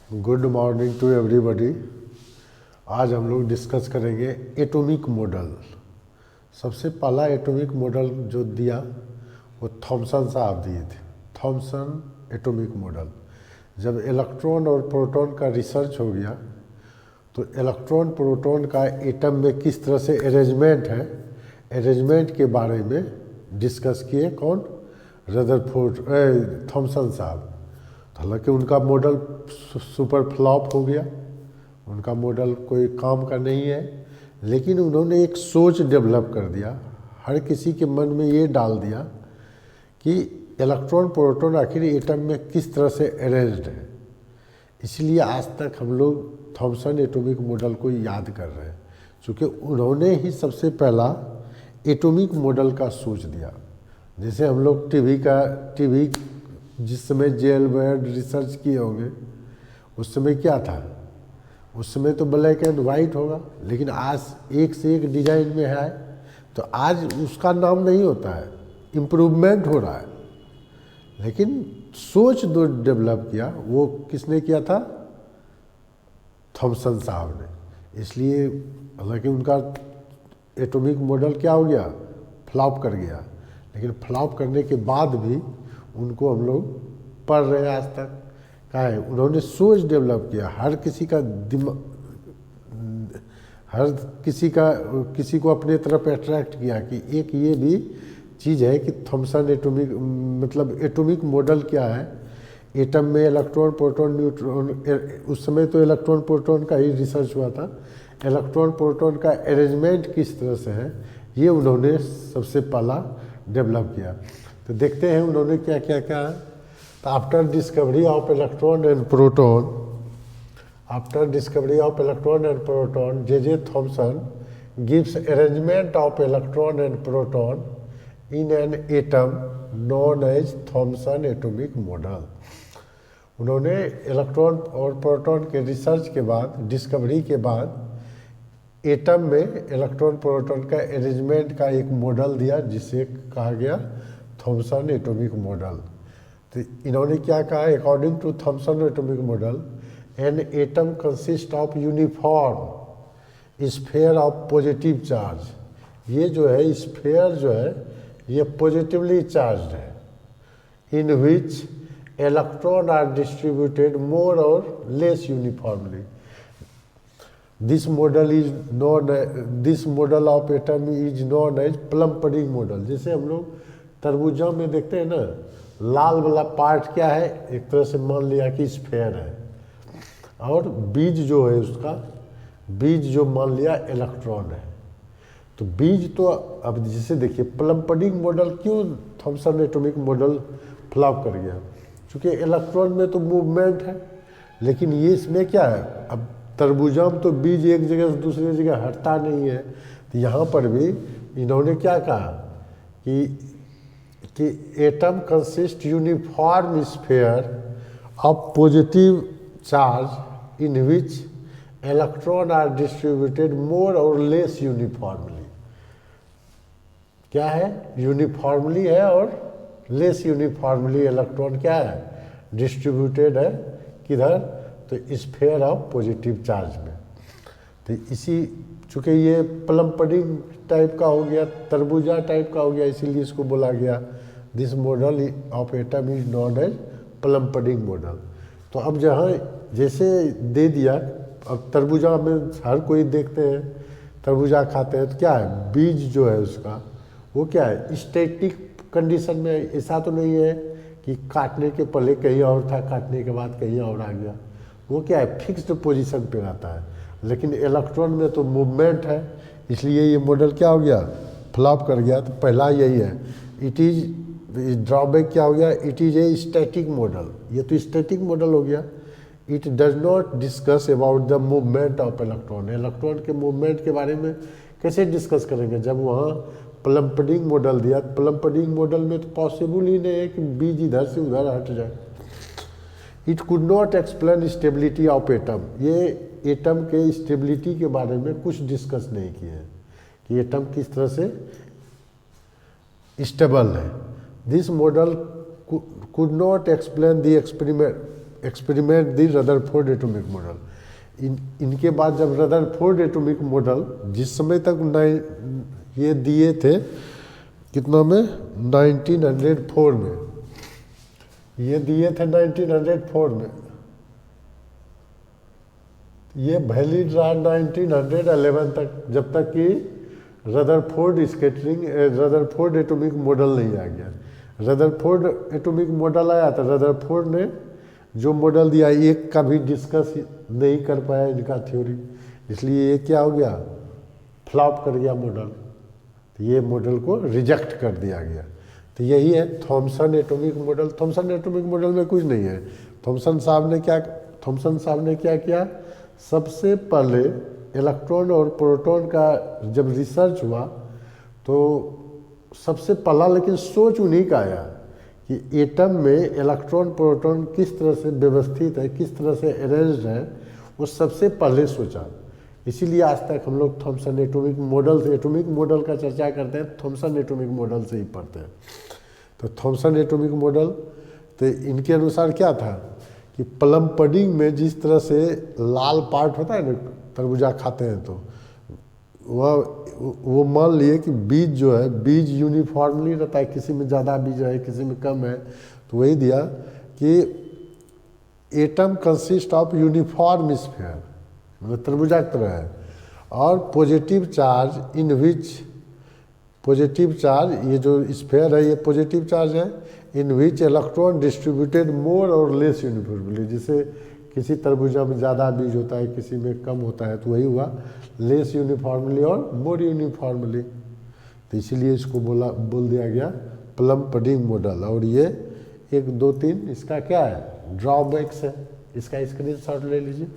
Good morning to everybody. आज हम लोग डिस्कस करेंगे एटॉमिक मॉडल। सबसे पहला एटॉमिक मॉडल जो दिया वो थॉमसन साहब दिए थे। Thomson atomic model. जब इलेक्ट्रॉन और प्रोटॉन का रिसर्च हो गया तो इलेक्ट्रॉन प्रोटॉन का एटम में किस तरह से अरेंजमेंट है, अरेंजमेंट के बारे में डिस्कस किए। कौन? रदरफोर्ड थॉमसन साहब। हालांकि उनका मॉडल सुपर फ्लॉप हो गया, उनका मॉडल कोई काम का नहीं है, लेकिन उन्होंने एक सोच डेवलप कर दिया, हर किसी के मन में ये डाल दिया कि इलेक्ट्रॉन प्रोटॉन आखिर एटम में किस तरह से अरेंज्ड है। इसलिए आज तक हम लोग थॉमसन एटॉमिक मॉडल को याद कर रहे हैं, क्योंकि उन्होंने ही सबसे पहला एटॉमिक मॉडल का सोच दिया। जैसे हम लोग टीवी जिस समय जेल बेड रिसर्च किए होंगे, उस समय क्या था? उस समय तो ब्लैक एंड वाइट होगा, लेकिन आज एक से एक डिजाइन में है, तो आज उसका नाम नहीं होता है, इम्प्रूवमेंट हो रहा है। लेकिन सोच जो डेवलप किया वो किसने किया था? थॉमसन साहब ने। इसलिए हालांकि उनका एटॉमिक मॉडल क्या हो गया? फ्लॉप कर गया, लेकिन फ्लॉप करने के बाद भी उनको हम लोग पढ़ रहे हैं आज तक। क्या है? उन्होंने सोच डेवलप किया, हर किसी को अपने तरफ अट्रैक्ट किया कि एक ये भी चीज़ है कि थॉमसन एटॉमिक मतलब एटॉमिक मॉडल क्या है। एटम में इलेक्ट्रॉन प्रोटॉन न्यूट्रॉन, उस समय तो इलेक्ट्रॉन प्रोटॉन का ही रिसर्च हुआ था। इलेक्ट्रॉन प्रोटॉन का अरेंजमेंट किस तरह से है, ये उन्होंने सबसे पहला डेवलप किया। तो देखते हैं उन्होंने क्या क्या कहा। तो after discovery of electron and proton J Thomson gives arrangement of electron and proton in an atom known as Thomson atomic model. उन्होंने इलेक्ट्रॉन और प्रोटॉन के रिसर्च के बाद, डिस्कवरी के बाद, एटम में इलेक्ट्रॉन प्रोटॉन का अरेंजमेंट का एक मॉडल दिया, जिसे कहा गया थॉमसन एटॉमिक मॉडल। तो इन्होंने क्या कहा? According to Thomson atomic model, an atom consist of uniform sphere of positive charge. ये जो है स्फीयर जो है ये पॉजिटिवली चार्ज है, in which electron are distributed more or less uniformly. This model of atom is known as plum pudding model. जैसे हम लोग तरबूजा में देखते हैं ना, लाल वाला पार्ट क्या है? एक तरह से मान लिया कि स्फीयर है, और बीज जो है उसका, बीज जो मान लिया इलेक्ट्रॉन है। तो बीज तो अब जैसे देखिए प्लम पडिंग मॉडल क्यों थॉमसन एटॉमिक मॉडल फ्लॉप कर गया? क्योंकि इलेक्ट्रॉन में तो मूवमेंट है, लेकिन ये इसमें क्या है? अब तरबूजा में तो बीज एक जगह से दूसरी जगह हटता नहीं है। तो यहाँ पर भी इन्होंने क्या कहा कि atom consist uniform sphere of positive charge in which electron are distributed more or less uniformly. क्या है? यूनिफॉर्मली है और लेस यूनिफॉर्मली इलेक्ट्रॉन क्या है? डिस्ट्रीब्यूटेड है। किधर? तो स्फीयर ऑफ पॉजिटिव चार्ज में। तो इसी चूँकि ये प्लम पडिंग टाइप का हो गया, तरबूजा टाइप का हो गया, इसीलिए इसको बोला गया this model of atom is known as plum pudding model. तो अब जहाँ जैसे दे दिया, अब तरबूजा में हर कोई देखते हैं, तरबूजा खाते हैं, तो क्या है? बीज जो है उसका वो क्या है? स्टैटिक कंडीशन में। ऐसा तो नहीं है कि काटने के पहले कहीं और था, काटने के बाद कहीं और आ गया। वो क्या है? फिक्स्ड पोजीशन पे रहता है। लेकिन इलेक्ट्रॉन में तो मूवमेंट है, इसलिए ये मॉडल क्या हो गया? फ्लॉप कर गया। तो पहला यही है, इट इज ड्रॉबैक क्या हो गया? It is a static model. ये तो स्टैटिक मॉडल हो गया। It does not discuss about the movement of electron. Electron के मूवमेंट के बारे में कैसे डिस्कस करेंगे जब वहाँ प्लम पडिंग मॉडल दिया? प्लम पडिंग मॉडल में तो पॉसिबल ही नहीं है कि बीज इधर से उधर हट जाए। It could not explain stability of atom. ये एटम के स्टेबिलिटी के बारे में कुछ डिस्कस नहीं किए हैं कि एटम किस तरह से स्टेबल है। This model could not explain the experiment the Rutherford atomic model. इनके बाद जब रदरफोर्ड एटॉमिक मॉडल जिस समय तक ये दिए थे कितना में 1904 में, ये दिए थे 1904 में, ये वैलिड रहा 1911 तक, जब तक कि रदरफोर्ड एटॉमिक मॉडल नहीं आ गया। रदरफोर्ड एटॉमिक मॉडल आया तो रदरफोर्ड ने जो मॉडल दिया एक का भी डिस्कस नहीं कर पाया इनका थ्योरी, इसलिए ये क्या हो गया, फ्लॉप कर गया मॉडल। तो ये मॉडल को रिजेक्ट कर दिया गया। तो यही है Thomson atomic model. Thomson atomic model में कुछ नहीं है। थॉमसन साहब ने क्या किया, सबसे पहले इलेक्ट्रॉन और प्रोटॉन का जब रिसर्च हुआ तो सबसे पहला लेकिन सोच उन्हीं का आया कि एटम में इलेक्ट्रॉन प्रोटॉन किस तरह से व्यवस्थित है, किस तरह से अरेंज्ड है, वो सबसे पहले सोचा। इसीलिए आज तक हम लोग थॉमसन एटॉमिक मॉडल का चर्चा करते हैं, थॉमसन एटॉमिक मॉडल से ही पढ़ते हैं। तो थॉमसन एटॉमिक मॉडल तो इनके अनुसार क्या था कि प्लम पडिंग में जिस तरह से लाल पार्ट होता है ना, तरबूजा खाते हैं तो वो मान लिए कि बीज जो है, बीज यूनिफॉर्मली रहता है, किसी में ज़्यादा बीज है किसी में कम है। तो वही दिया कि atom consist of uniform sphere, मतलब तरबूजा की तरह है, और positive charge in which, positive charge, ये जो स्फीयर है ये पॉजिटिव चार्ज है, in which electron distributed more or less uniformly. जैसे किसी तरबूजा में ज़्यादा बीज होता है किसी में कम होता है, तो वही हुआ लेस यूनिफॉर्मली और मोर यूनिफॉर्मली। तो इसीलिए इसको बोल दिया गया प्लम पडिंग मॉडल। और ये 1 2 3 इसका क्या है, ड्रॉबैक्स है, इसका स्क्रीनशॉट ले लीजिए।